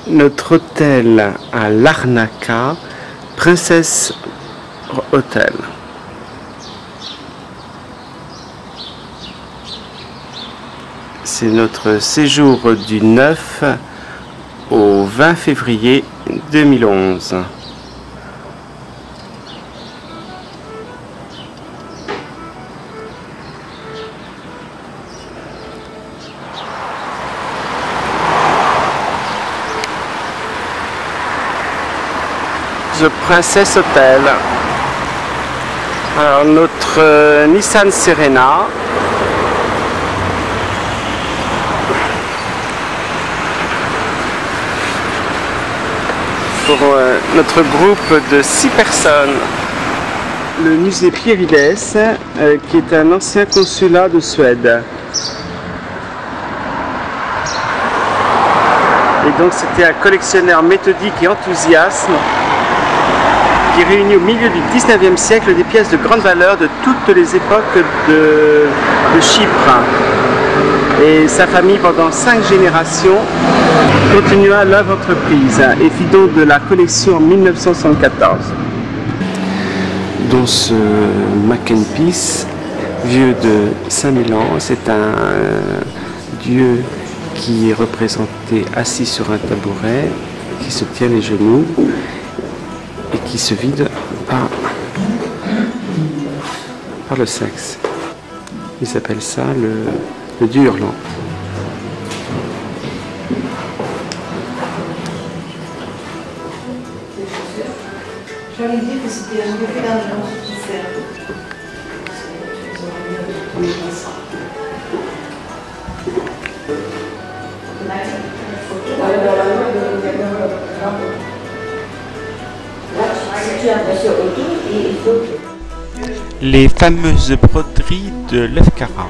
Notre hôtel à Larnaca, Princess Hotel. C'est notre séjour du 9 au 20 février 2011. The Princess Hotel. Alors notre Nissan Serena. Pour notre groupe de 6 personnes. Le musée Pierides, qui est un ancien consulat de Suède. Et donc c'était un collectionneur méthodique et enthousiaste qui réunit au milieu du 19e siècle des pièces de grande valeur de toutes les époques de Chypre. Et sa famille, pendant 5 générations, continua l'œuvre entreprise et fit don de la collection en 1974. Dont ce Mackenpiece, vieux de 5000 ans, c'est un dieu qui est représenté assis sur un tabouret, qui se tient les genoux et qui se vide par le sexe. Ils appellent ça le dieu hurlant. J'avais dit que c'était un peu d'argent pour faire. Les fameuses broderies de Lefkara.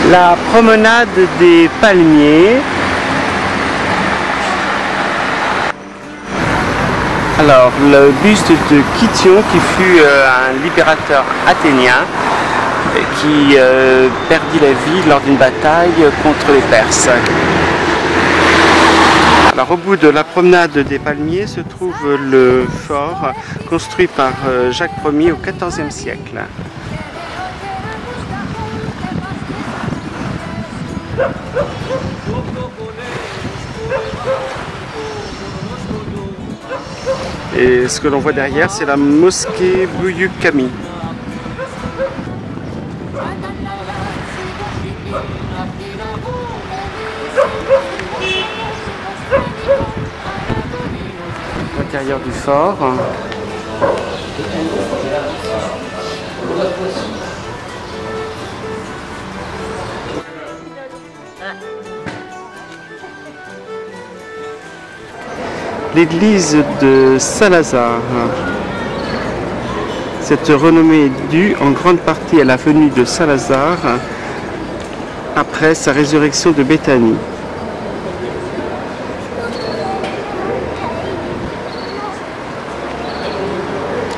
La promenade des palmiers. Alors, le buste de Kition, qui fut un libérateur athénien qui perdit la vie lors d'une bataille contre les Perses. Alors, au bout de la promenade des palmiers se trouve le fort construit par Jacques Ier au XIVe siècle. Et ce que l'on voit derrière, c'est la mosquée Büyük Cami. L'intérieur du fort. L'église de Saint-Lazare. Cette renommée est due en grande partie à la venue de Saint-Lazare après sa résurrection de Béthanie.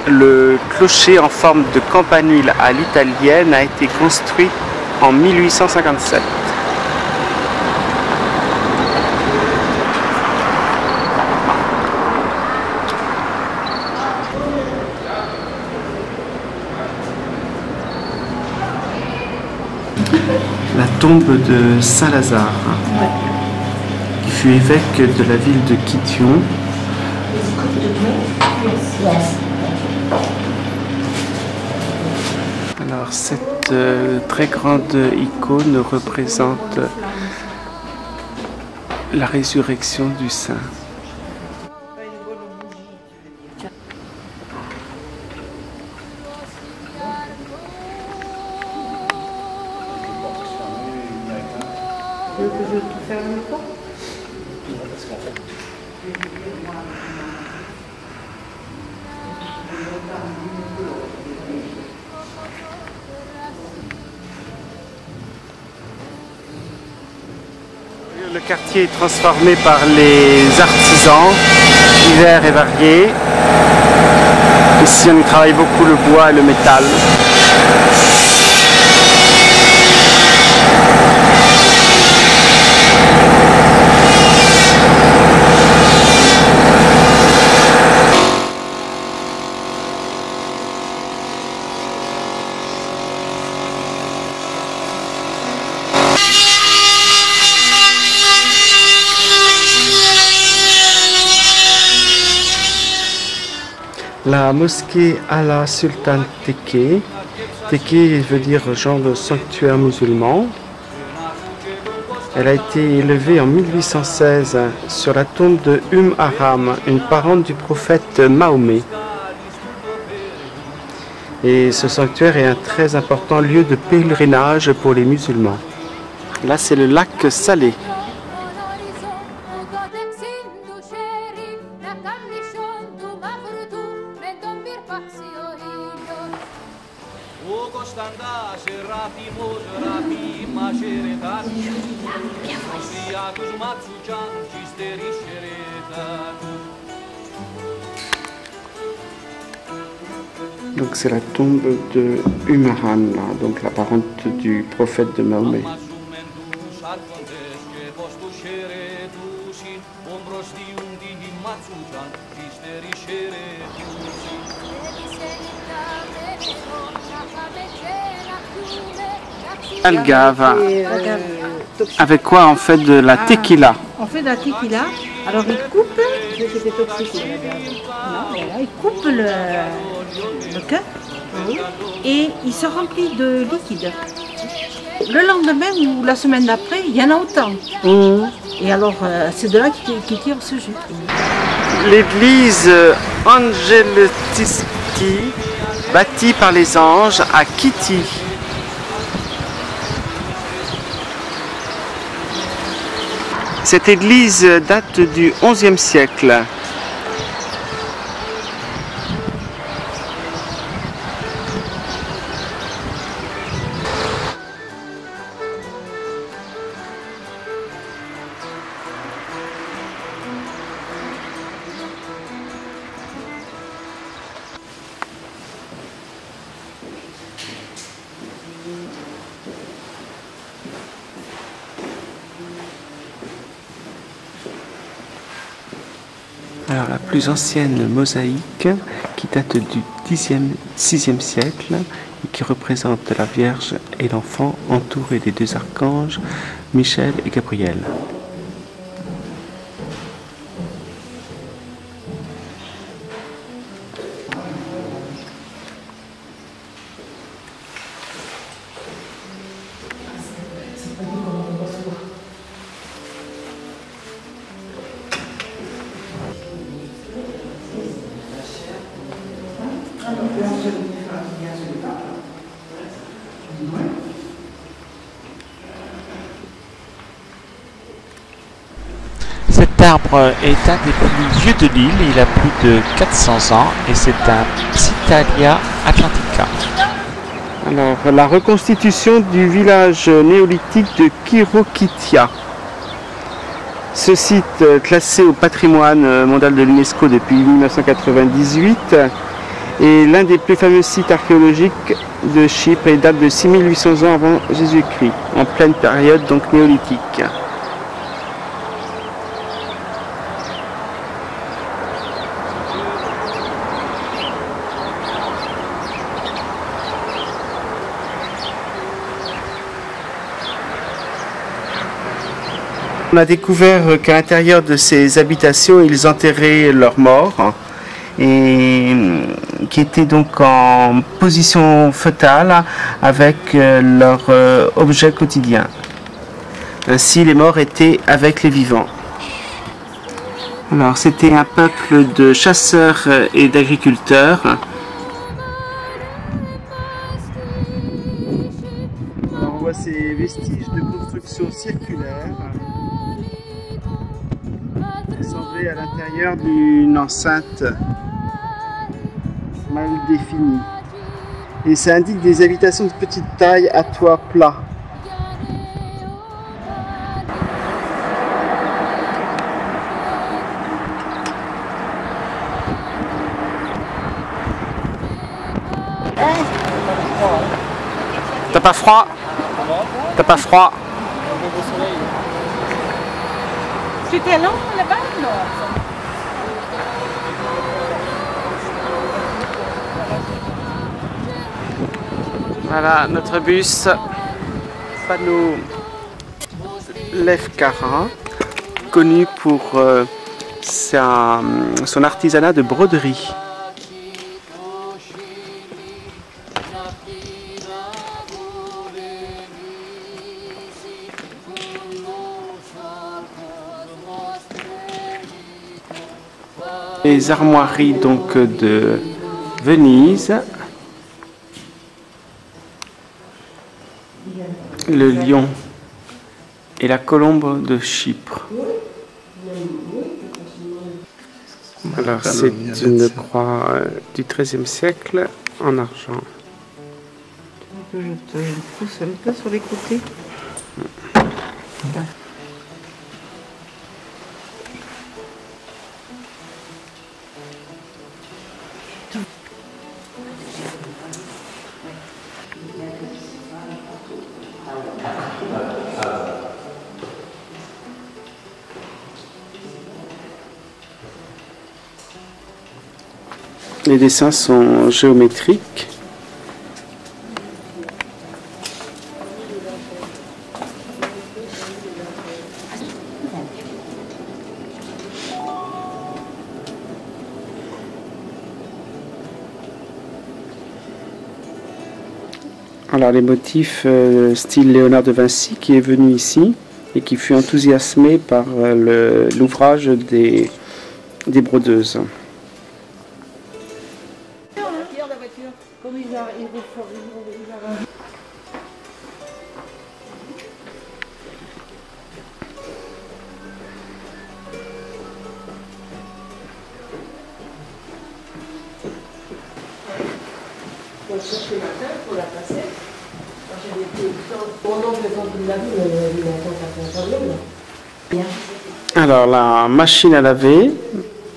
Le clocher en forme de campanile à l'italienne a été construit en 1857. La tombe de Saint-Lazare, qui fut évêque de la ville de Kition. Alors cette très grande icône représente la résurrection du saint. Tu veux que je te ferme le porte ? Le quartier est transformé par les artisans divers et variés. Ici on y travaille beaucoup le bois et le métal. La mosquée Ala Sultan Tekke. Tekke veut dire genre de sanctuaire musulman. Elle a été élevée en 1816 sur la tombe de Haram, une parente du prophète Mahomet. Et ce sanctuaire est un très important lieu de pèlerinage pour les musulmans. Là, c'est le lac Salé. Donc c'est la tombe de Haram, donc la parente du prophète de Mahomet. Algave. Avec quoi on fait de la tequila? On fait de la tequila. Alors il coupe, c'était toxique. Non, voilà, il coupe le cœur et il se remplit de liquide. Le lendemain ou la semaine d'après, il y en a autant. Et alors c'est de là qu'il tire ce jus. L'église Angeletisti, bâtie par les anges à Kitty. Cette église date du XIe siècle. Alors la plus ancienne mosaïque qui date du 6e siècle et qui représente la Vierge et l'enfant entourés des deux archanges Michel et Gabriel. Cet arbre est un des plus vieux de l'île, il a plus de 400 ans et c'est un Psyttalia atlantica. Alors, la reconstitution du village néolithique de Kirokitia. Ce site, classé au patrimoine mondial de l'UNESCO depuis 1998, est l'un des plus fameux sites archéologiques de Chypre et date de 6800 ans avant Jésus-Christ, en pleine période donc néolithique. On a découvert qu'à l'intérieur de ces habitations, ils enterraient leurs morts et qui étaient donc en position fœtale avec leurs objets quotidiens. Ainsi, les morts étaient avec les vivants. Alors, c'était un peuple de chasseurs et d'agriculteurs. On voit ces vestiges de construction circulaire. Assemblés à l'intérieur d'une enceinte mal définie. Et ça indique des habitations de petite taille à toit plat. T'as pas froid? T'as pas froid? C'était long là-bas? Non. Voilà notre bus Panneau Lefkara, connu pour son artisanat de broderie. Les armoiries donc de Venise, le lion et la colombe de Chypre. Alors c'est une croix du XIIIe siècle en argent. Je te pousse un peu sur les côtés. Les dessins sont géométriques. Alors les motifs style Léonard de Vinci qui est venu ici et qui fut enthousiasmé par l'ouvrage des brodeuses. Alors la machine à laver,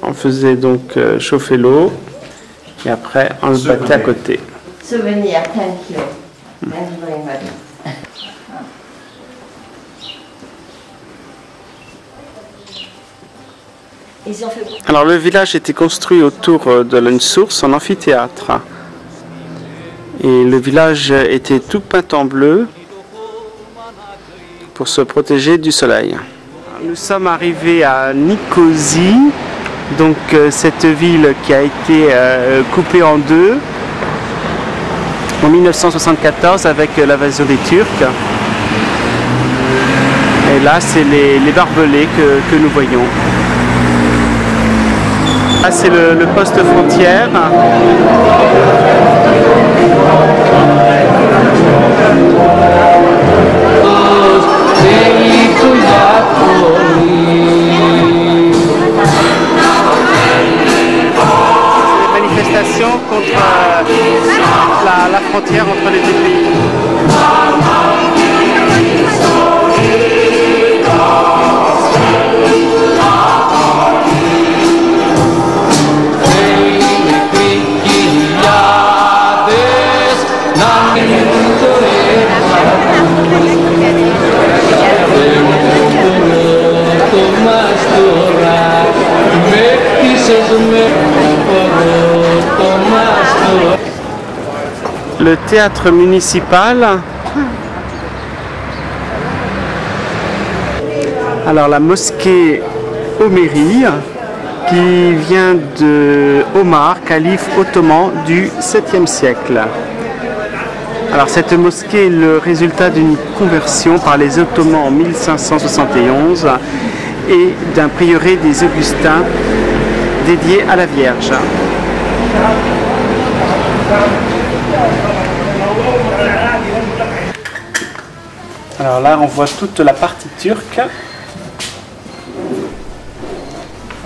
on faisait donc chauffer l'eau et après on le battait à côté. Souvenir, thank you. Thank you very much. Alors le village était construit autour d'une source en amphithéâtre. Et le village était tout peint en bleu pour se protéger du soleil. Nous sommes arrivés à Nicosie, donc cette ville qui a été coupée en deux en 1974 avec l'invasion des Turcs. Et là, c'est les barbelés que nous voyons. Là, c'est le poste frontière. Manifestation contre la frontière entre les deux pays. Le théâtre municipal. Alors la mosquée Oméri qui vient de Omar, calife ottoman du 7e siècle. Alors cette mosquée est le résultat d'une conversion par les Ottomans en 1571 et d'un prieuré des Augustins dédié à la Vierge. Alors là, on voit toute la partie turque.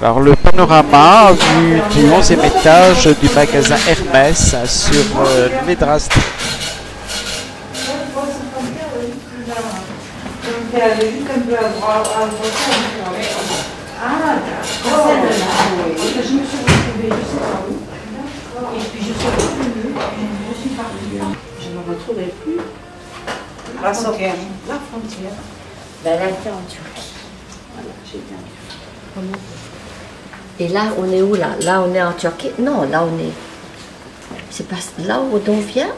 Alors le panorama vu du 11e étage du magasin Hermès sur Medra Street. Ah, celle-là, oui. Je me suis retrouvée, je sais pas où. Et puis je suis revenue, je suis La frontière. La frontière. Ben, elle était en Turquie. Voilà, j'ai bien. Et là, on est où là? Là, on est en Turquie? Non, là, on est... C'est pas là où on vient?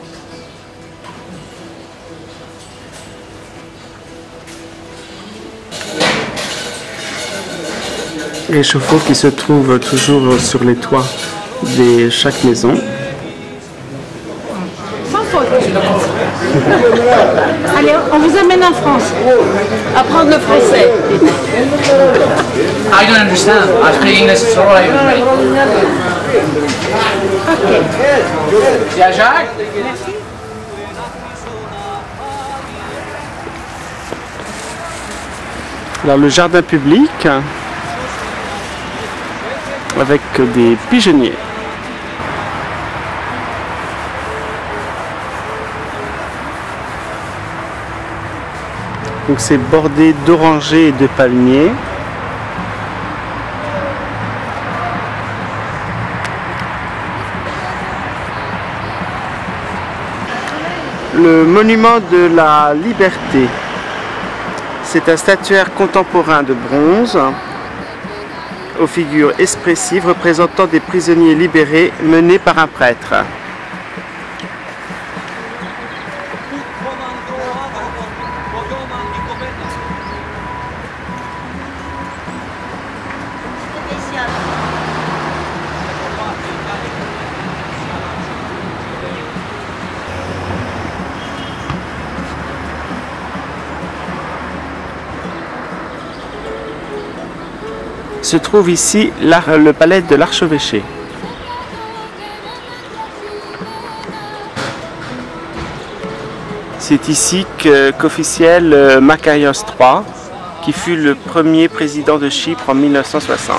Les chauffe-eau qui se trouvent toujours sur les toits de chaque maison. Sans faute. Allez, on vous amène en France. Apprendre le français. I don't understand. I speak English, it's all right with me. Ok. Yeah, Jacques? Merci. Alors le jardin public avec des pigeonniers. Donc c'est bordé d'orangers et de palmiers. Le monument de la liberté. C'est un statuaire contemporain de bronze aux figures expressives représentant des prisonniers libérés menés par un prêtre. Se trouve ici le palais de l'archevêché. C'est ici qu'officiel Makarios III, qui fut le premier président de Chypre en 1960.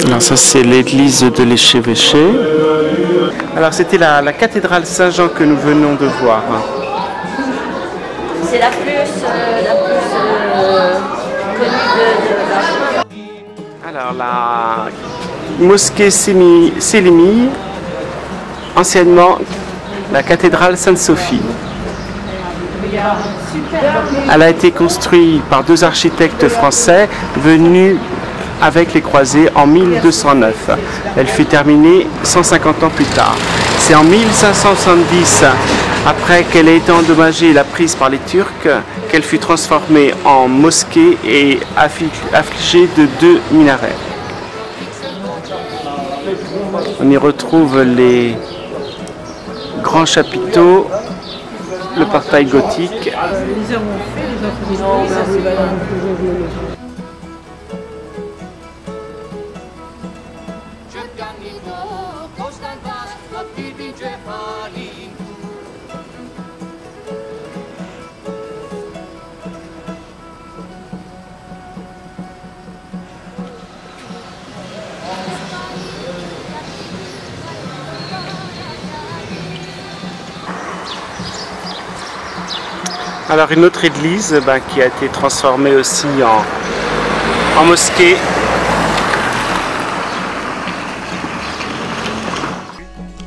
Alors ça c'est l'église de l'échevêché. Alors c'était la cathédrale Saint-Jean que nous venons de voir. C'est la plus connue de Alors la mosquée Selimi, anciennement la cathédrale Sainte-Sophie. Elle a été construite par deux architectes français venus avec les croisés en 1209. Elle fut terminée 150 ans plus tard. C'est en 1570, après qu'elle ait été endommagée et la prise par les Turcs, qu'elle fut transformée en mosquée et affligée de 2 minarets. On y retrouve les grands chapiteaux, le portail gothique. Alors une autre église qui a été transformée aussi en mosquée.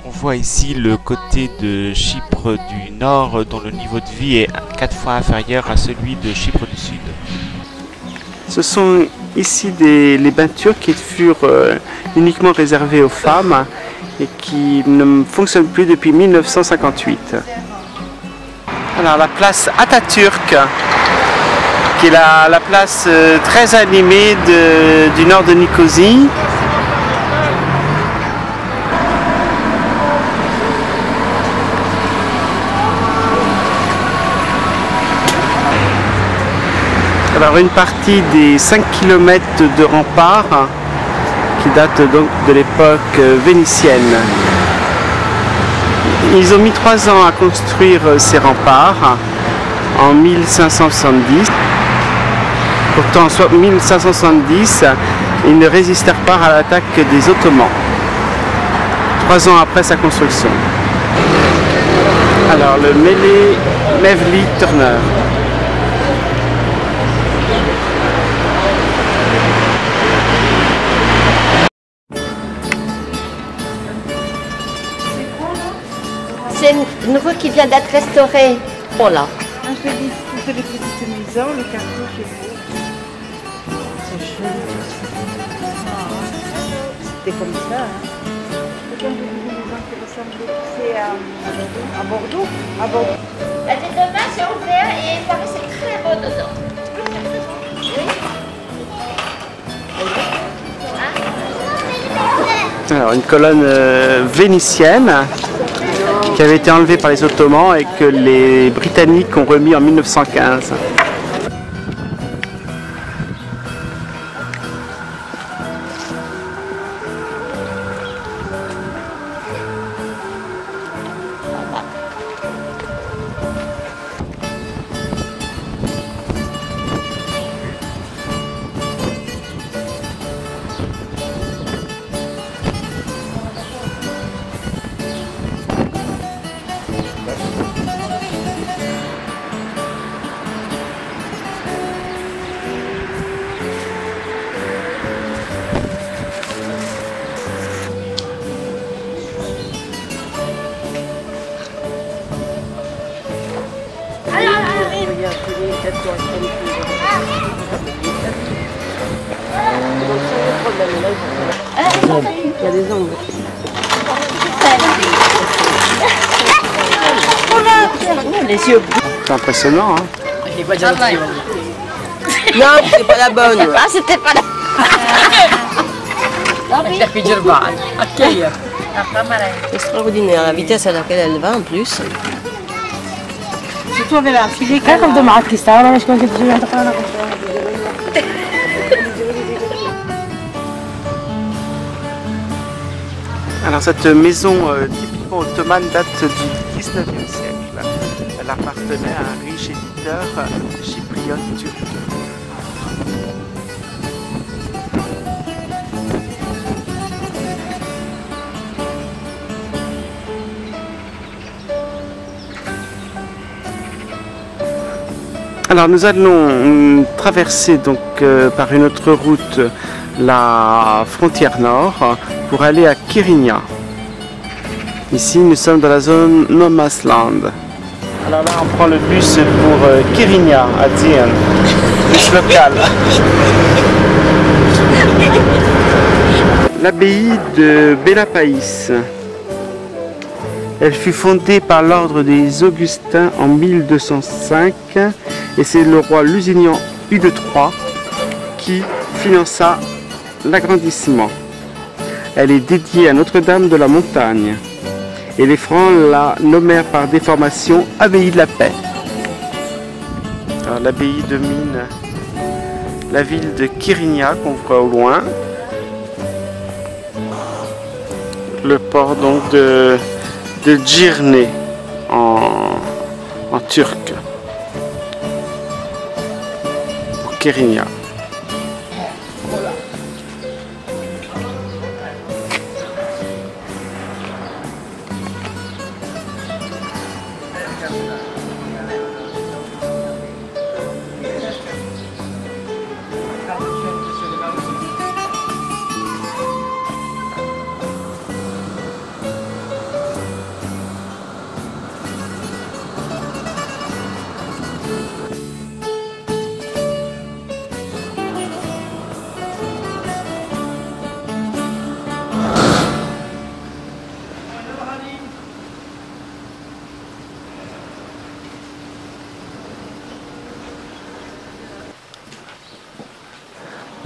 On voit ici le côté de Chypre du Nord dont le niveau de vie est 4 fois inférieur à celui de Chypre du Sud. Ce sont ici les bains turcs qui furent uniquement réservés aux femmes et qui ne fonctionnent plus depuis 1958. Alors la place Atatürk, qui est la place très animée du nord de Nicosie. Alors une partie des 5 km de remparts qui date donc de l'époque vénitienne. Ils ont mis 3 ans à construire ces remparts en 1570. Pourtant, en 1570, ils ne résistèrent pas à l'attaque des Ottomans. 3 ans après sa construction. Alors, le Mevli Turner. C'est une rue qui vient d'être restaurée. Oh là. Ah, je te dis, c'était les petites maisons, le quartier chez vous. C'est joli tout ça. C'était comme ça. C'est comme des maisons qui ressemblaient, c'est à Bordeaux. À Bordeaux. Elle est demain, c'est ouvert et il paraît que c'est très beau dedans. Alors, une colonne vénitienne qui avait été enlevée par les Ottomans et que les Britanniques ont remis en 1915. Il y a des ongles. Les yeux. C'est impressionnant, hein? Non, c'est pas la bonne. Ah, c'était pas là. Extraordinaire, la vitesse à laquelle elle va en plus. Surtout avec la filet. Comme de معك تستعمل ايش كنت تجي عند قناه. Alors cette maison typiquement ottomane date du 19e siècle. Elle appartenait à un riche éditeur chypriote turc. Alors nous allons traverser donc par une autre route la frontière nord pour aller à Kyrenia. Ici nous sommes dans la zone No Man's Land. Alors là on prend le bus pour Kyrenia à Diane, bus local. L'abbaye de Bélapaïs. Elle fut fondée par l'ordre des Augustins en 1205 et c'est le roi Lusignan Hugues III qui finança l'agrandissement. Elle est dédiée à Notre-Dame de la Montagne et les Francs la nommèrent par déformation Abbaye de la Paix. L'abbaye domine la ville de Kyrenia qu'on voit au loin. Le port donc de Girne en turc pour Kyrenia.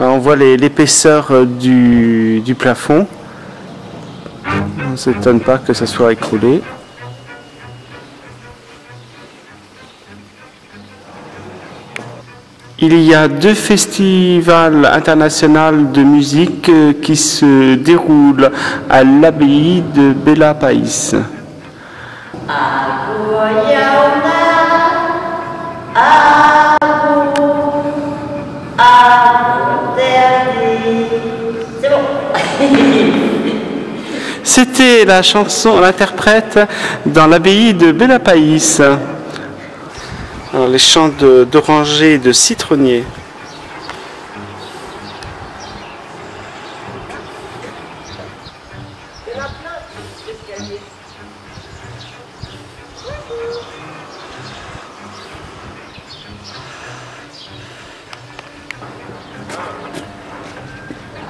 On voit l'épaisseur du plafond. On ne s'étonne pas que ça soit écroulé. Il y a 2 festivals internationaux de musique qui se déroulent à l'abbaye de Bela País. C'était la chanson, l'interprète dans l'abbaye de Bela País. Alors, les champs d'orangers et de citronniers.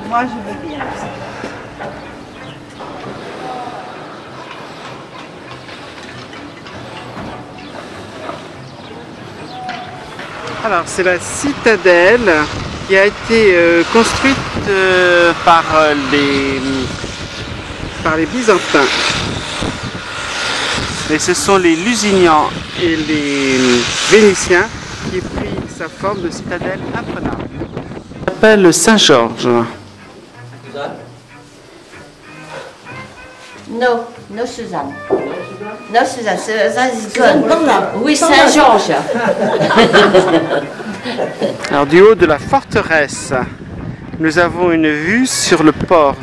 Moi, je veux bien. Alors, c'est la citadelle qui a été construite par les Byzantins. Et ce sont les Lusignan et les Vénitiens qui ont pris sa forme de citadelle imprenable. On s'appelle Saint-Georges. Non, non Suzanne. Non Suzanne, Suzanne is gone. Oui, Saint-Georges. Alors du haut de la forteresse, nous avons une vue sur le port.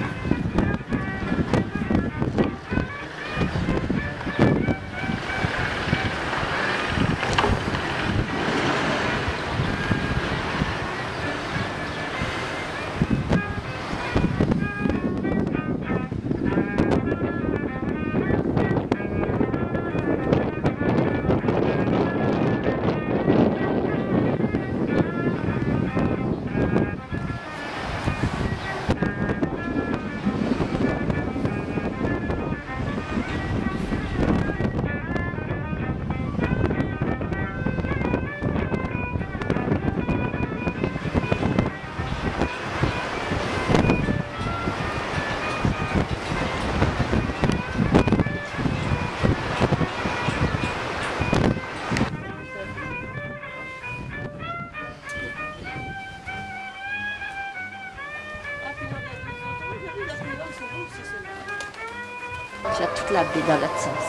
J'ai toute la baie dans l'autre sens.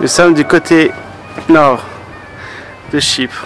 Nous sommes du côté nord de Chypre.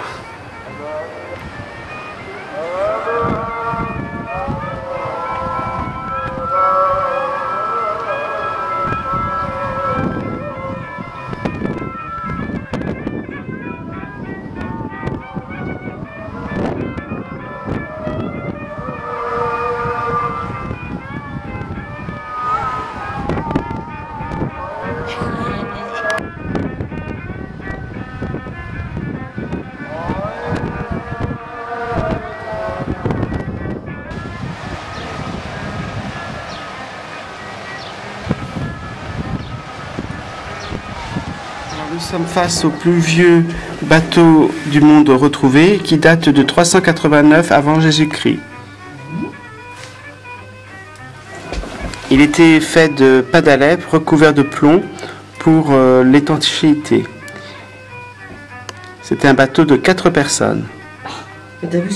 Nous sommes face au plus vieux bateau du monde retrouvé qui date de 389 avant Jésus-Christ. Il était fait de padalèpre recouvert de plomb pour l'étanchéité. C'était un bateau de 4 personnes.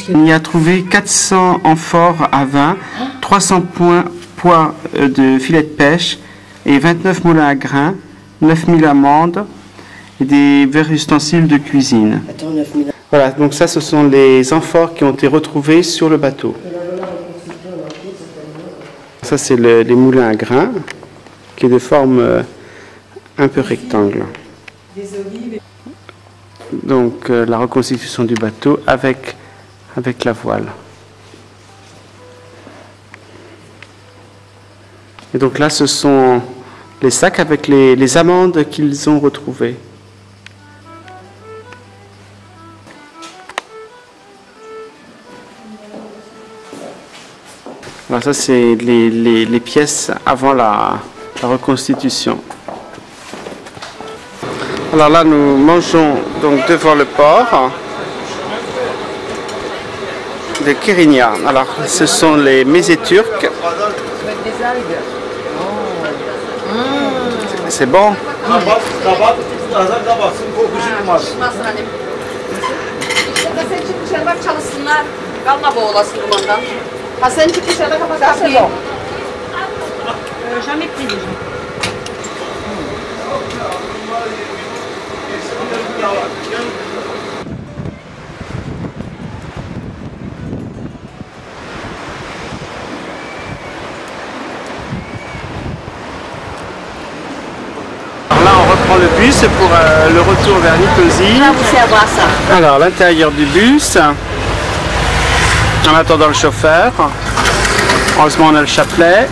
Il y a trouvé 400 amphores à vin, 300 poids de filets de pêche et 29 moulins à grains, 9000 amandes et des divers ustensiles de cuisine. Attends, 9000. Voilà, donc ça ce sont les amphores qui ont été retrouvés sur le bateau. Ça c'est les moulins à grains qui est de forme un peu rectangle. Donc la reconstitution du bateau avec la voile. Et donc là ce sont les sacs avec les amandes qu'ils ont retrouvées. Alors ça c'est les pièces avant la reconstitution. Alors là nous mangeons donc devant le port de Kirinia. Alors ce sont les mésés turcs. C'est bon. dışarıda çalışsınlar. Kalma boğulasın dumandan. Ha sen çık dışarıda kapat kapıyı. Jamais pris déjà. Alors là, on reprend le bus pour le retour vers Nicosie. Là, vous faire voir ça. Alors, l'intérieur du bus, en attendant le chauffeur. Heureusement, on a le chapelet.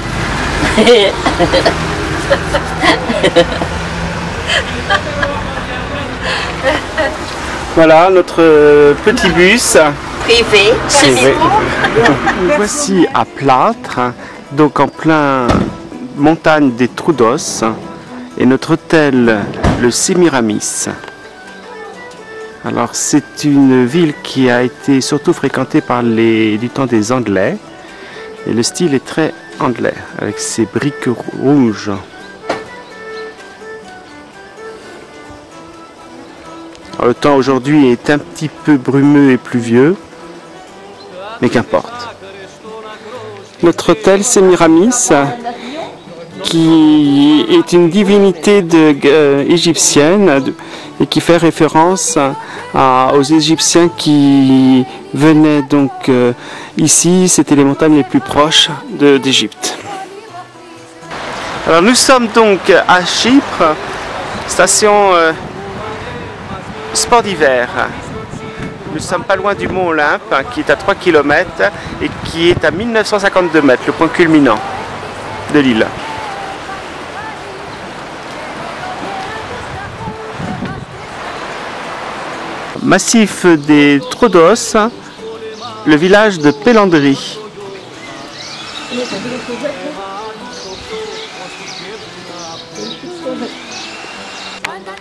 Voilà notre petit bus. Privé. Privé. Nous voici à Plâtre, donc en plein montagne des Troodos, et notre hôtel, le Semiramis. Alors c'est une ville qui a été surtout fréquentée par du temps des Anglais, et le style est très anglais, avec ses briques rouges. Alors, le temps aujourd'hui est un petit peu brumeux et pluvieux, mais qu'importe. Notre hôtel Semiramis, qui est une divinité égyptienne et qui fait référence aux Égyptiens qui venaient donc ici. C'était les montagnes les plus proches d'Égypte. Alors nous sommes donc à Chypre, station sport d'hiver. Nous ne sommes pas loin du mont Olympe, qui est à 3 km et qui est à 1952 mètres, le point culminant de l'île. Massif des Troodos, le village de Pélandrie.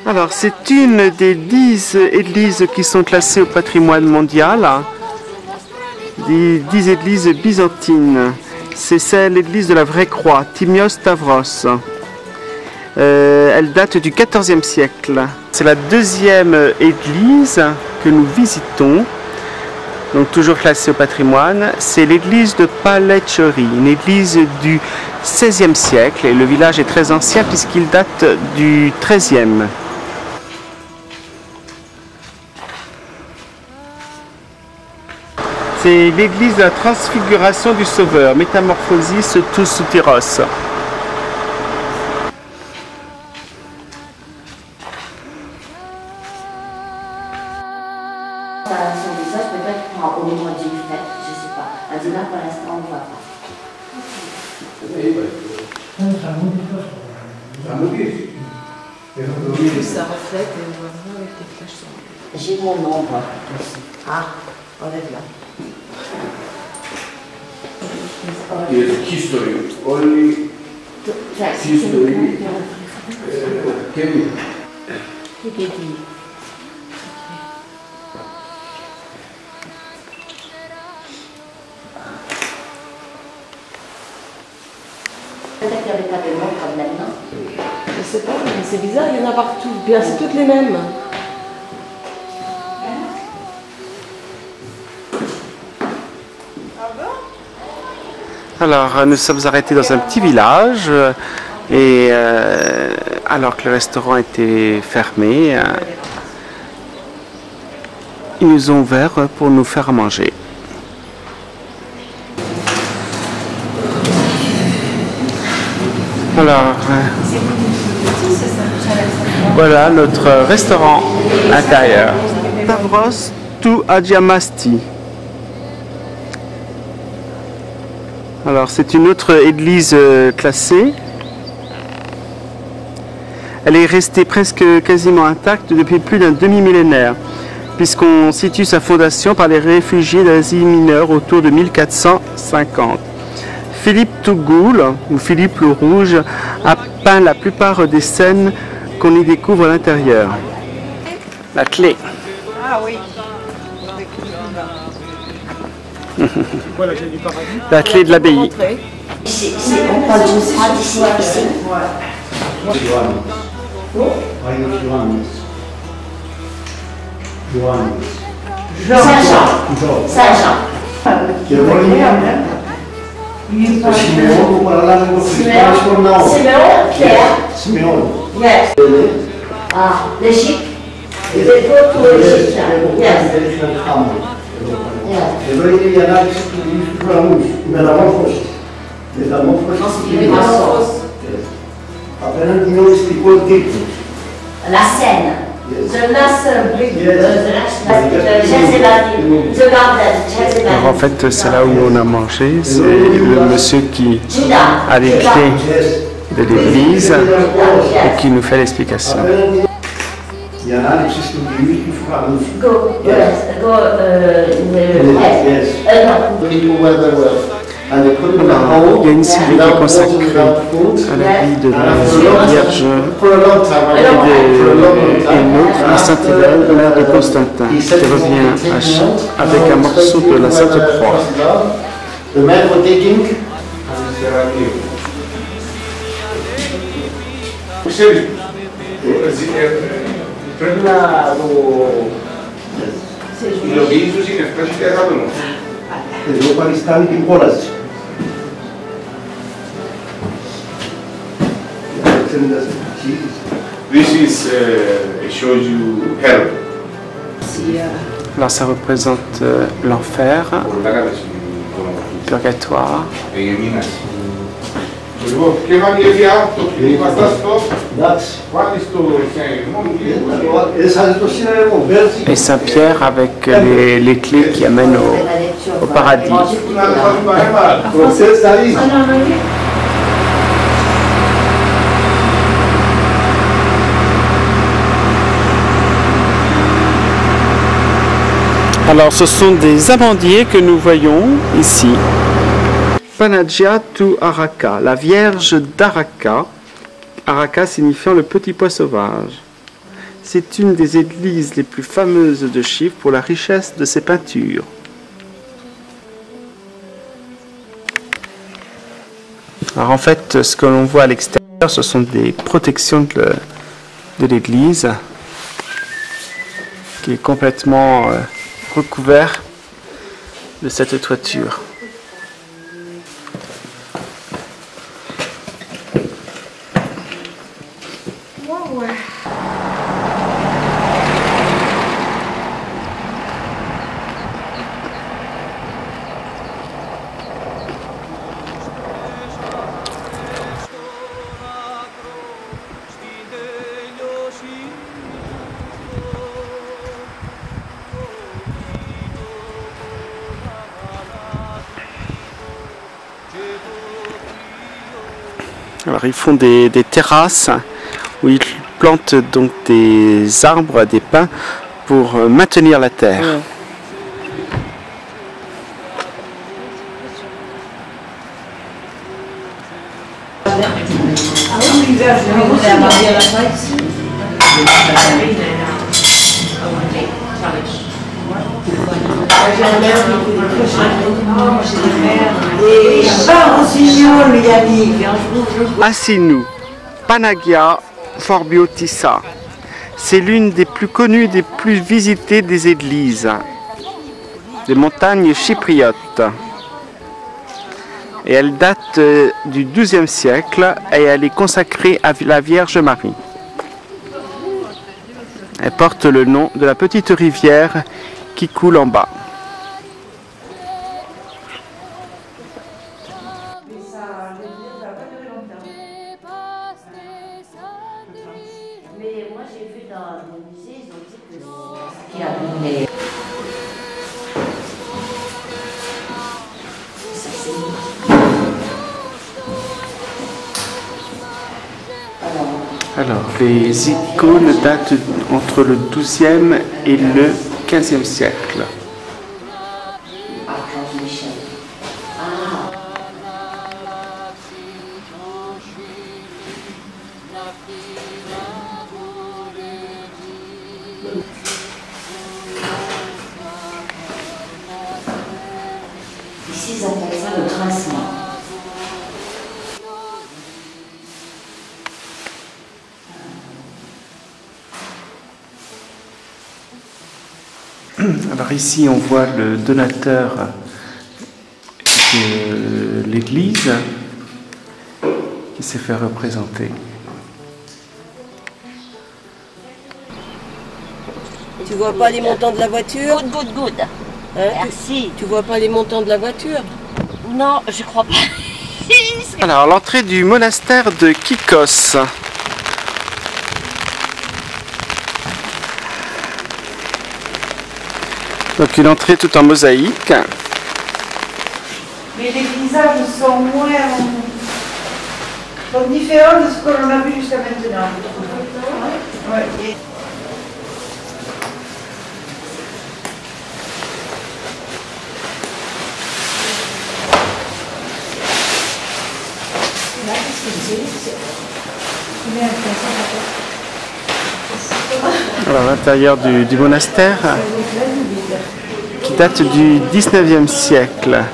Alors, c'est une des 10 églises qui sont classées au patrimoine mondial, des 10 églises byzantines. C'est l'église de la Vraie Croix, Timios Stavros. Elle date du XIVe siècle. C'est la deuxième église que nous visitons, donc toujours classée au patrimoine. C'est l'église de Paletcheri, une église du XVIe siècle. Et le village est très ancien puisqu'il date du XIIIe. C'est l'église de la transfiguration du Sauveur, Métamorphosis tous Souteros. Son visage peut-être au moment d'une fête, je ne sais pas. Elle dit là pour l'instant on ne voit pas. Ça reflète et on voit vraiment avec des flashs. J'ai mon ombre aussi. Ah, enlève là. Yes, history. Only history. Kevin. Peut-être qu'il n'y avait pas de nom comme maintenant. Je sais pas, mais c'est bizarre, il y en a partout. Bien, c'est toutes les mêmes. Alors, nous sommes arrêtés dans un petit village et alors que le restaurant était fermé, ils nous ont ouvert pour nous faire à manger. Alors, voilà notre restaurant intérieur. Stavros tou Adjamasti. Alors c'est une autre église classée. Elle est restée presque quasiment intacte depuis plus d'un demi-millénaire, puisqu'on situe sa fondation par les réfugiés d'Asie mineure autour de 1450. Philippe Tougoul, ou Philippe le Rouge, a peint la plupart des scènes qu'on y découvre à l'intérieur. La clé. Ah oui. La clé de l'abbaye. On parle d'une salle ici. Saint-Jean. Saint-Jean. Simeon, Pierre. Yes. Ah, l'Égypte. They go to Egypt. Yes. La Seine. The Nasser Bridge. The Garden. Alors en fait, c'est là où on a mangé. C'est le monsieur qui a les clés de l'église et qui nous fait l'explication. Il y a une série qui est consacrée à la vie de la Vierge et une autre à Sainte-Hélène, mère de Constantin, qui revient avec un morceau de la Sainte Croix. This is it shows you hell. Là, ça représente l'enfer, le purgatoire. Et Saint-Pierre avec les clés qui amènent au paradis. Alors, ce sont des amandiers que nous voyons ici. Panagia Araka, la Vierge d'Araka. Araka signifiant le petit pois sauvage. C'est une des églises les plus fameuses de Chypre pour la richesse de ses peintures. Alors en fait, ce que l'on voit à l'extérieur, ce sont des protections de l'église qui est complètement recouvert de cette toiture. Alors ils font des terrasses où ils plantent donc des arbres, des pins pour maintenir la terre. Ouais. Asinu, Panagia Forbiotissa. C'est l'une des plus connues et des plus visitées des églises des montagnes chypriotes. Et elle date du XIIe siècle et elle est consacrée à la Vierge Marie. Elle porte le nom de la petite rivière qui coule en bas. Mais moi j'ai vu dans le musée, ils ont dit que c'est qui a donné. Alors, les icônes datent entre le XIIe et le XVe siècle. Ici, ils appellent ça le grincement. Alors ici on voit le donateur de l'église qui s'est fait représenter. Tu vois pas les montants de la voiture? Good. Hein, Merci. tu vois pas les montants de la voiture? Non, je crois pas. Alors l'entrée du monastère de Kikos. Donc une entrée toute en mosaïque. Mais les visages sont sont différents de ce que l'on a vu jusqu'à maintenant. Ouais. Et... Alors l'intérieur du monastère qui date du 19e siècle.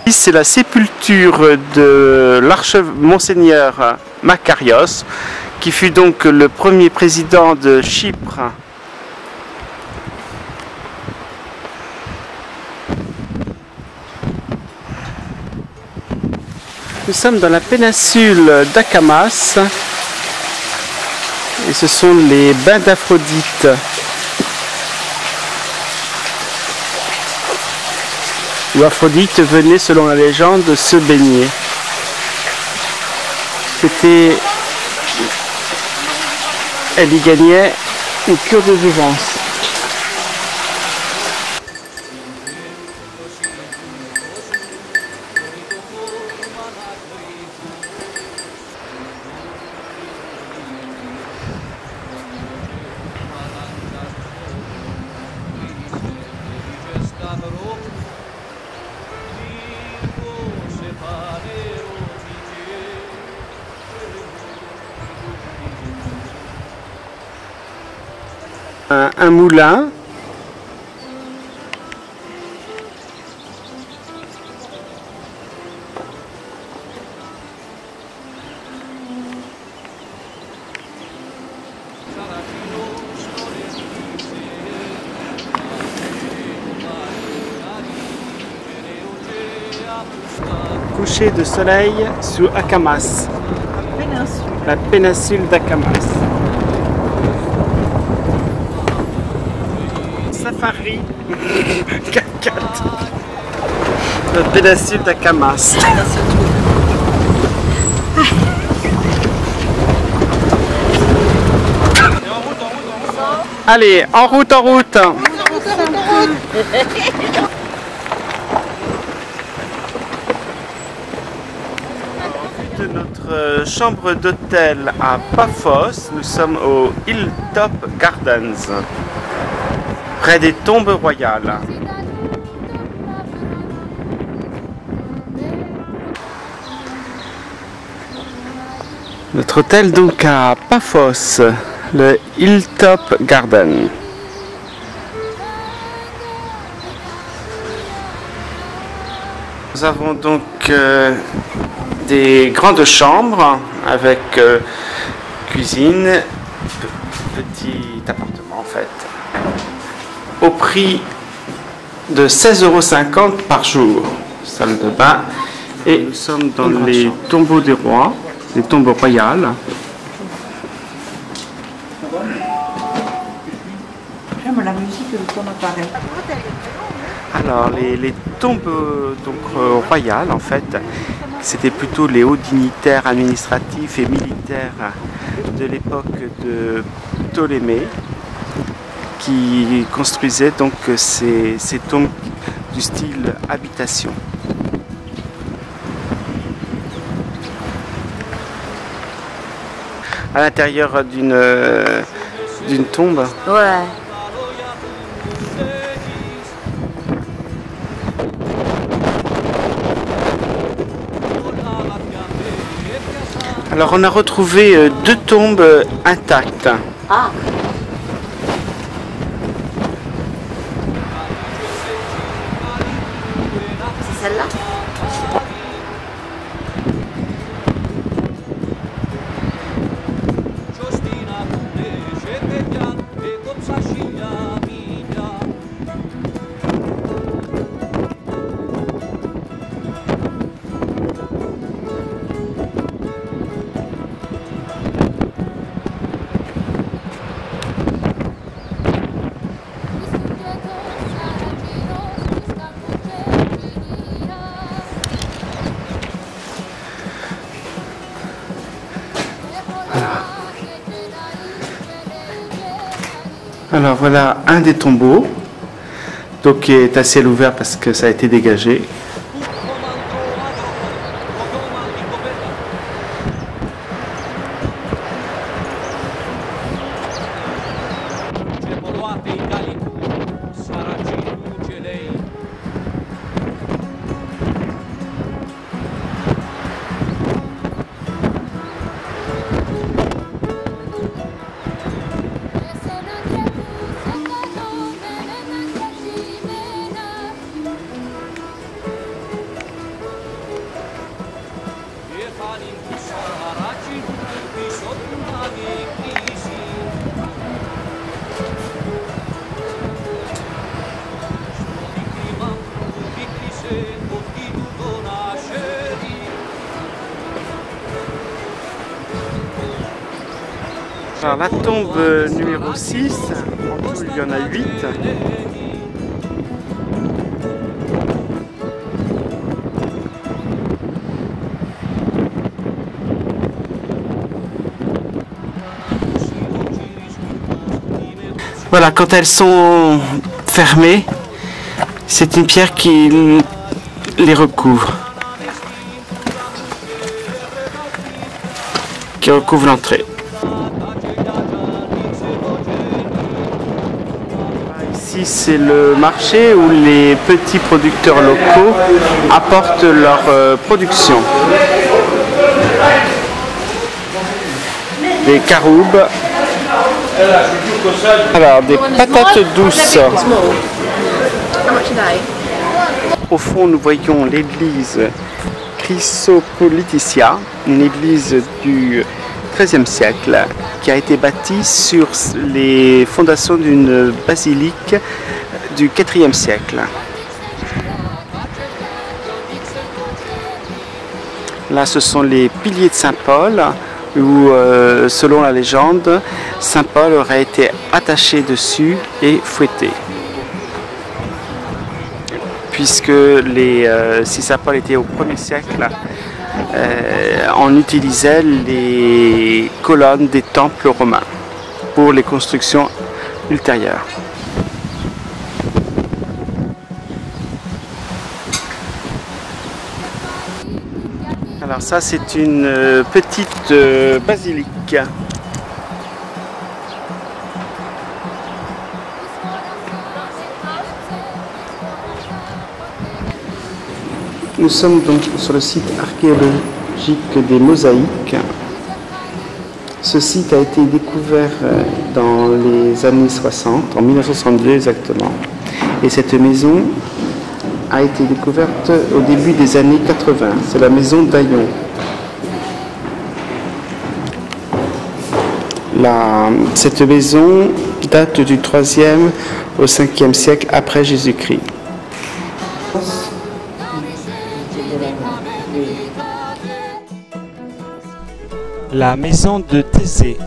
C'est la sépulture de l'archevêque Makarios, qui fut donc le premier président de Chypre. Nous sommes dans la péninsule d'Akamas et ce sont les bains d'Aphrodite. Où Aphrodite venait, selon la légende, se baigner. Elle y gagnait une cure de jouvence. Un moulin. Coucher de soleil sous Akamas. La péninsule d'Akamas. Safari 4x4. La péninsule d'Akamas. Allez, en route, en route. De notre chambre d'hôtel à Paphos, nous sommes au Hilltop Gardens, près des tombes royales. Notre hôtel donc à Paphos, le Hilltop Garden. Nous avons donc des grandes chambres avec cuisine, petit appartement en fait, au prix de 16,50 € par jour, salle de bain. Et nous sommes dans les tombeaux des rois, les tombes royales. J'aime la musique de ton appareil. Alors les tombes donc, royales en fait, c'était plutôt les hauts dignitaires administratifs et militaires de l'époque de Ptolémée qui construisaient donc ces tombes du style habitation. À l'intérieur d'une tombe. Ouais. Alors on a retrouvé deux tombes intactes. Ah. C'est celle-là? Alors voilà un des tombeaux, donc qui est à ciel ouvert parce que ça a été dégagé. Alors la tombe numéro 6, en tout il y en a 8. Voilà, quand elles sont fermées, c'est une pierre qui les recouvre, qui recouvre l'entrée. Ici, c'est le marché où les petits producteurs locaux apportent leur production. Des caroubes. Alors, des patates douces. Au fond, nous voyons l'église Chrysopoliticia, une église du XIIIe siècle qui a été bâtie sur les fondations d'une basilique du IVe siècle. Là, ce sont les piliers de Saint-Paul où, selon la légende, Saint-Paul aurait été attaché dessus et fouetté. Puisque si Saint-Paul était au 1er siècle, on utilisait les colonnes des temples romains pour les constructions ultérieures. Alors ça, c'est une petite basilique. Nous sommes donc sur le site archéologique des Mosaïques. Ce site a été découvert dans les années 60, en 1962 exactement. Et cette maison a été découverte au début des années 80. C'est la maison d'Aillon. Cette maison date du 3e au 5e siècle après Jésus-Christ. La maison de Thésée.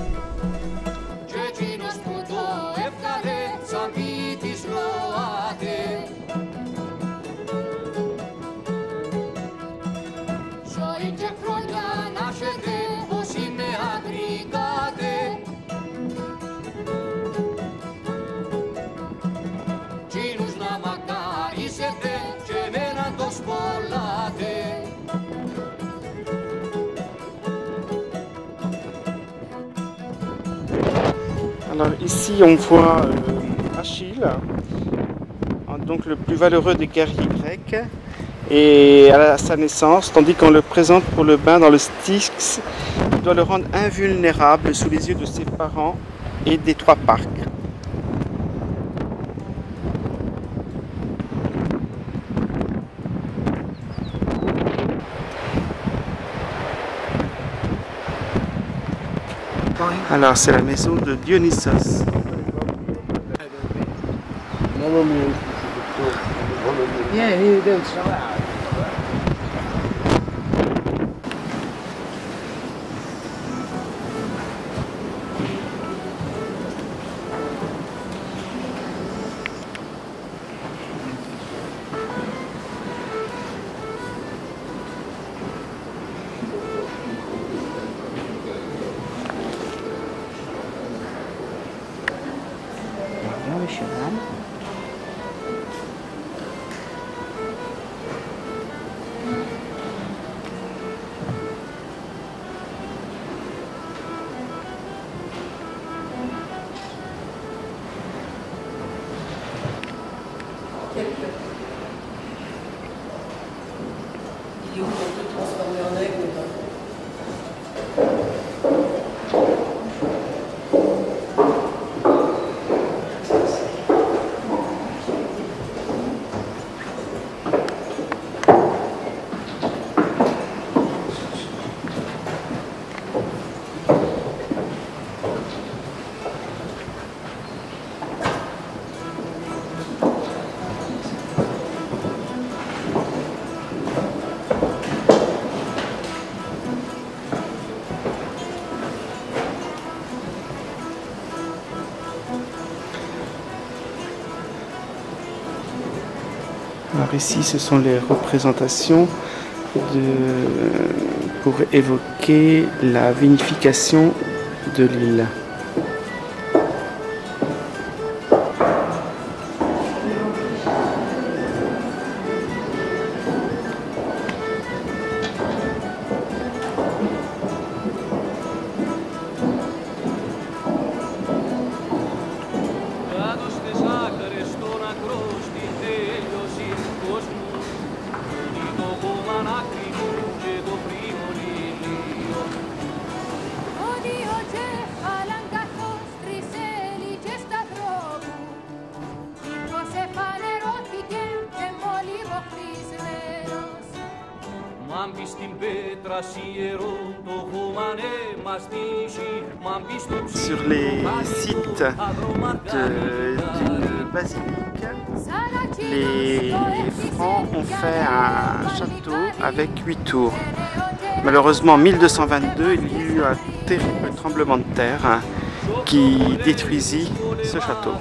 Alors ici on voit Achille, donc le plus valeureux des guerriers grecs, et à sa naissance, tandis qu'on le présente pour le bain dans le Styx, il doit le rendre invulnérable sous les yeux de ses parents et des 3 parcs. Alors c'est la maison de Dionysos. le cheval. Alors ici, ce sont les représentations pour évoquer la vinification de l'île. Sur les sites d'une basilique, les Francs ont fait un château avec 8 tours. Malheureusement, en 1222, il y a eu un terrible tremblement de terre qui détruisit ce château.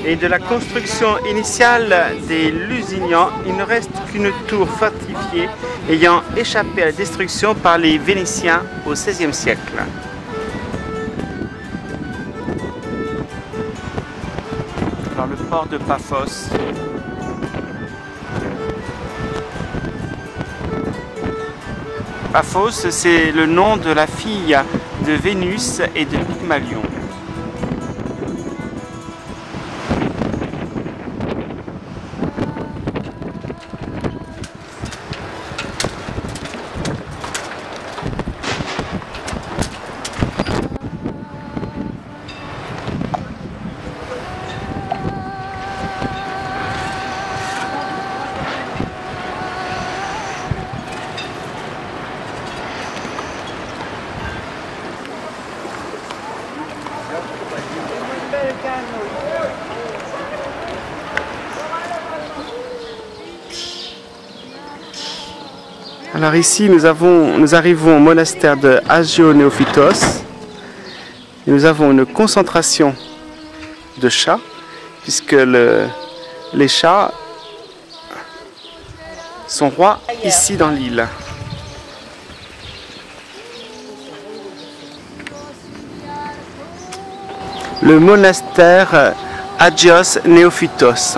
Et de la construction initiale des Lusignans, il ne reste qu'une tour fortifiée ayant échappé à la destruction par les Vénitiens au XVIe siècle. Alors le port de Paphos. Paphos, c'est le nom de la fille de Vénus et de Pygmalion. Alors ici nous arrivons au monastère de Agio Néophytos et nous avons une concentration de chats puisque les chats sont rois ici dans l'île. Le monastère Agios Néophytos.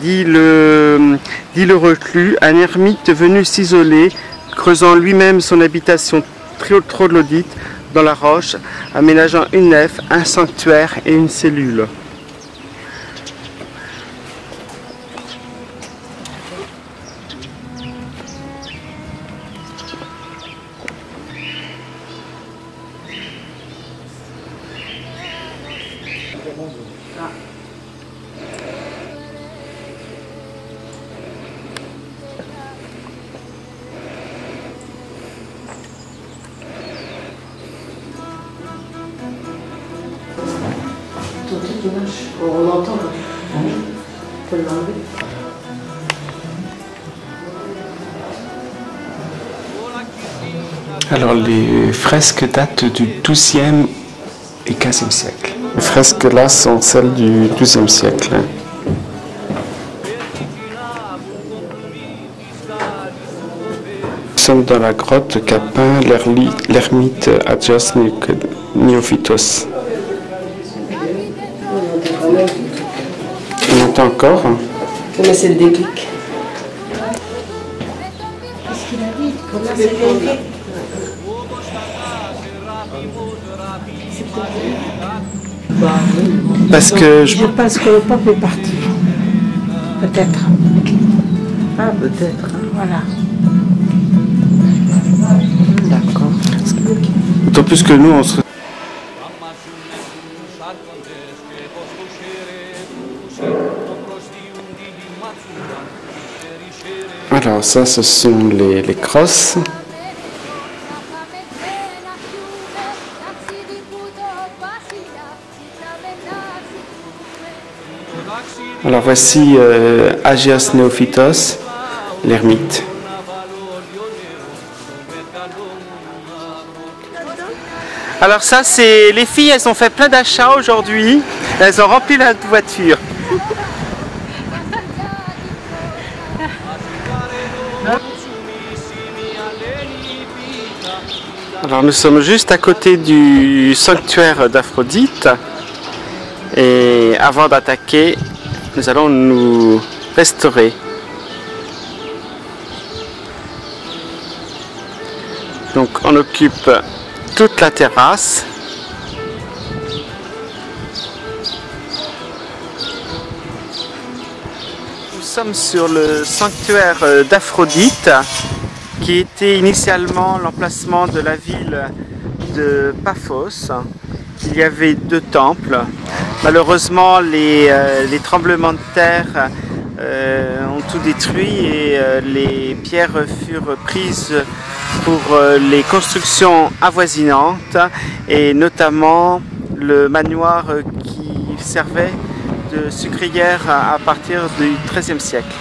Dit le reclus, un ermite venu s'isoler, creusant lui-même son habitation troglodyte dans la roche, aménageant une nef, un sanctuaire et une cellule. On l'entend, on peut l'enlever. Alors les fresques datent du XIIe et XVe siècle. Les fresques là sont celles du XIIe siècle. sommes dans la grotte qu'a peint l'ermite Agios Néophytos. On entend encore. Mais c'est le déclic. Qu'est-ce qu'il a dit? Comment c'est fait? Parce que Je pense que le pape est parti. Peut-être. Ah, peut-être. Voilà. D'accord. d'autant plus que nous on se... Alors ça ce sont les crosses. Alors voici Agios Néophytos, l'ermite. Alors ça c'est les filles, elles ont fait plein d'achats aujourd'hui, elles ont rempli la voiture. Alors nous sommes juste à côté du sanctuaire d'Aphrodite et avant d'attaquer, nous allons nous restaurer. Donc on occupe toute la terrasse. Nous sommes sur le sanctuaire d'Aphrodite qui était initialement l'emplacement de la ville de Paphos. Il y avait 2 temples. Malheureusement, les tremblements de terre ont tout détruit et les pierres furent prises pour les constructions avoisinantes et notamment le manoir qui servait de sucrière à partir du XIIIe siècle.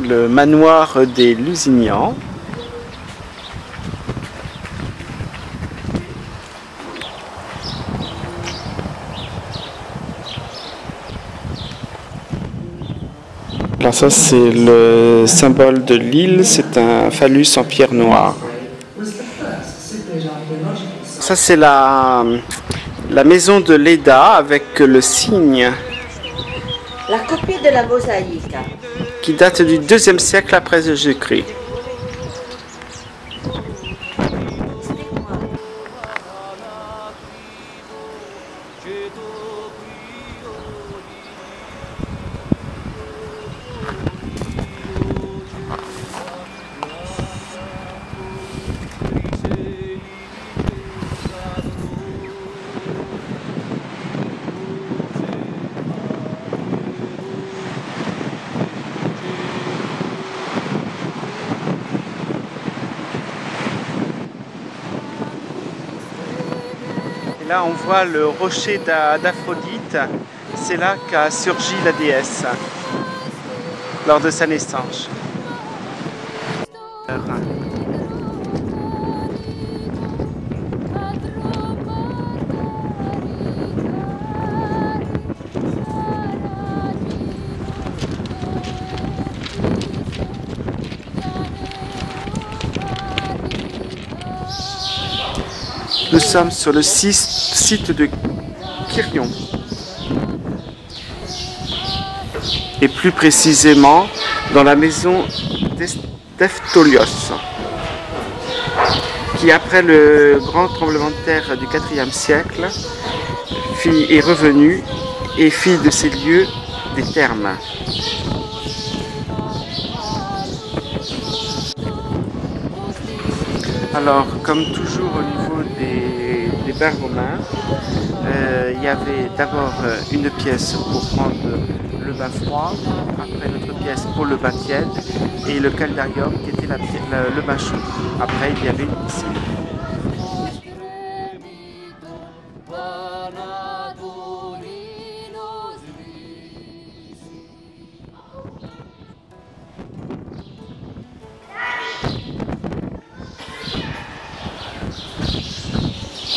Le manoir des Lusignan. Alors ça c'est le symbole de l'île, c'est un phallus en pierre noire. Ça c'est la maison de Léda avec le cygne. La copie de la mosaïque. Qui date du IIe siècle après Jésus-Christ. Là, on voit le rocher d'Aphrodite. C'est là qu'a surgi la déesse lors de sa naissance. Nous sommes sur le site de Kyrion. Et plus précisément dans la maison d'Eftolios, qui après le grand tremblement de terre du IVe siècle est revenu et fit de ces lieux des thermes. Alors, comme toujours au niveau des bains romains, il y avait d'abord une pièce pour prendre le bain froid, après une autre pièce pour le bain tiède et le caldarium qui était le bain chaud. Après, il y avait une piscine.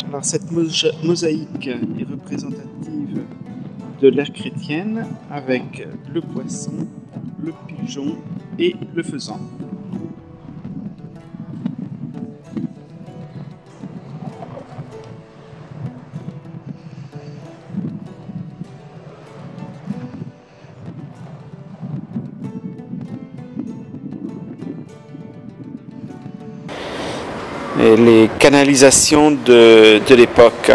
Alors cette mosaïque est représentative de l'ère chrétienne avec le poisson, le pigeon et le faisan. Et les canalisations de l'époque.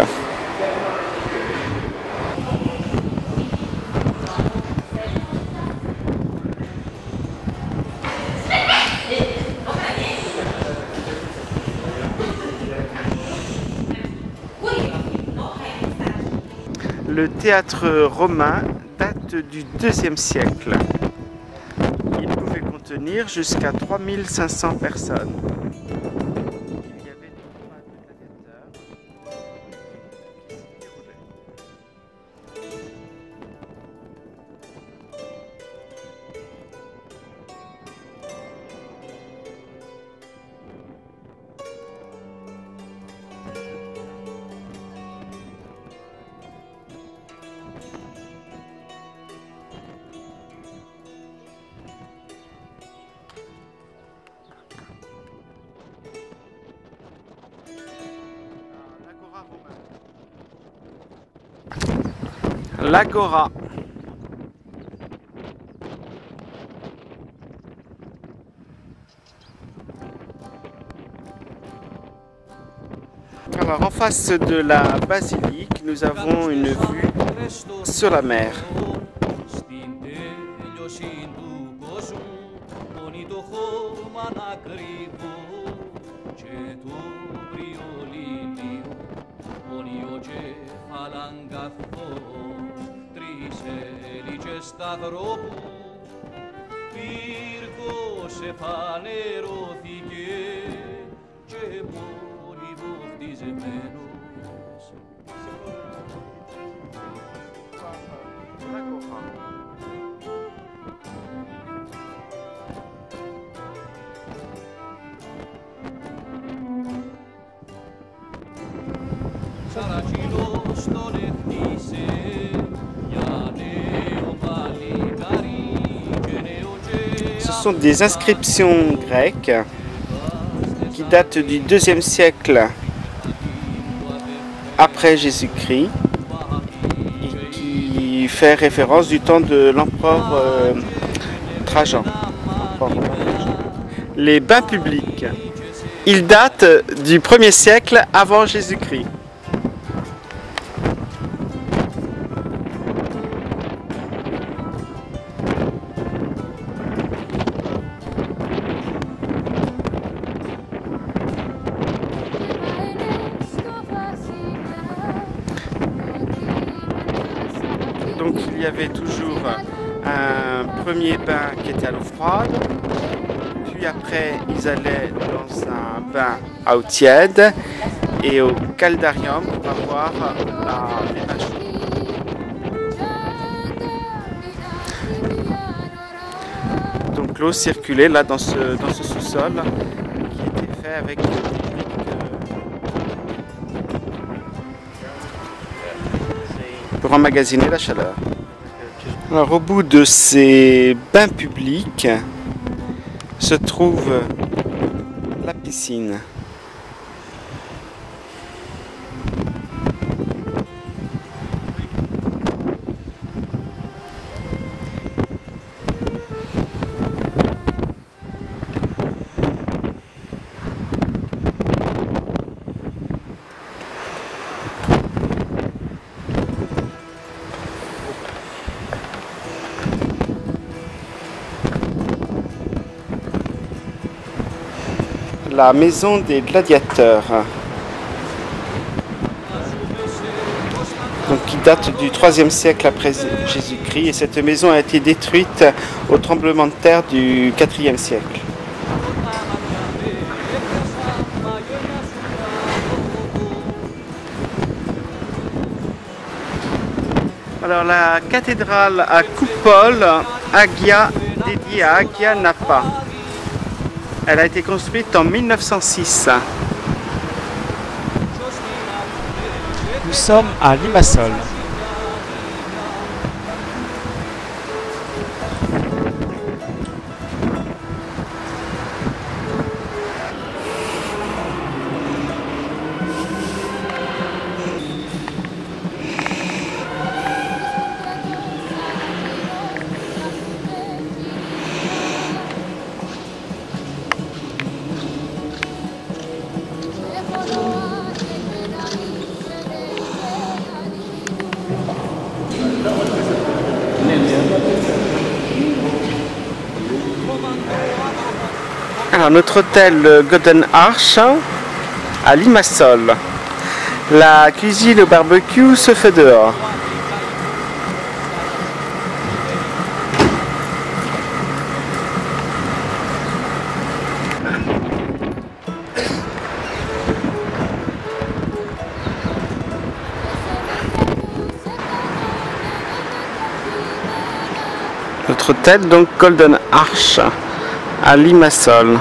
Le théâtre romain date du IIe siècle. Il pouvait contenir jusqu'à 3500 personnes. L'agora. Alors en face de la basilique, nous avons une vue sur la mer. Ce sont des inscriptions grecques qui datent du IIe siècle après Jésus-Christ et qui fait référence du temps de l'empereur Trajan. Les bains publics, ils datent du 1er siècle avant Jésus-Christ. Donc il y avait toujours un premier bain qui était à l'eau froide, puis après ils allaient dans un bain à eau tiède et au caldarium pour avoir les bains chauds. Donc l'eau circulait là dans ce sous-sol qui était fait avec des briques pour emmagasiner la chaleur. Alors au bout de ces bains publics se trouve la piscine. La maison des gladiateurs, donc qui date du IIIe siècle après Jésus-Christ, et cette maison a été détruite au tremblement de terre du IVe siècle. Alors la cathédrale à coupole Hagia, dédiée à Hagia Napa. Elle a été construite en 1906. Nous sommes à Limassol. Alors, notre hôtel Golden Arch à Limassol. La cuisine au barbecue se fait dehors. Notre hôtel donc Golden Arch à Limassol.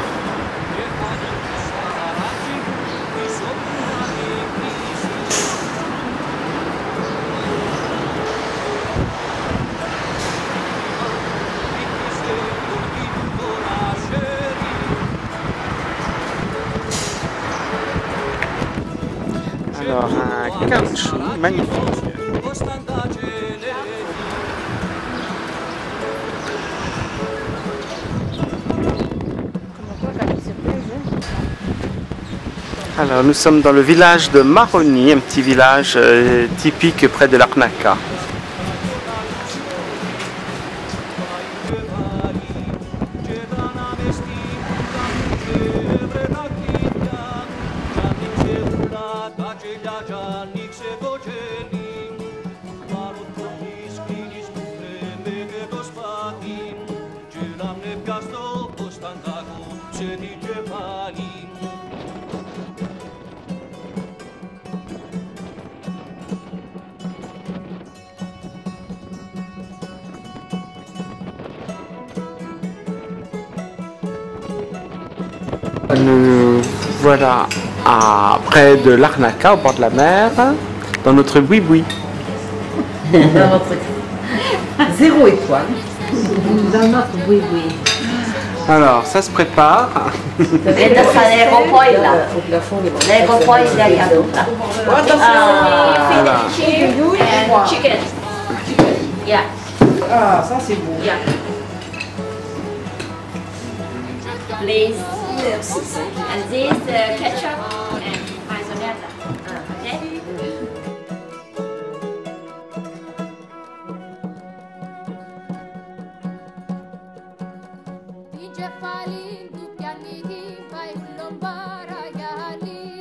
Alors un caoutchouc magnifique. Alors nous sommes dans le village de Maroni, un petit village typique près de Larnaca. Nous voilà près de Larnaca, au bord de la mer, dans notre boui-boui. Dans notre 0 étoile. Dans notre boui-boui. Alors, ça se prépare. L'aéroport est là. L'aéroport est derrière nous. Voilà. Chicken. Yeah. Ah, ça c'est beau. Yeah. Please. And this ketchup and maizonetta. Okay? Ince falin tu pianiti vai lombara yali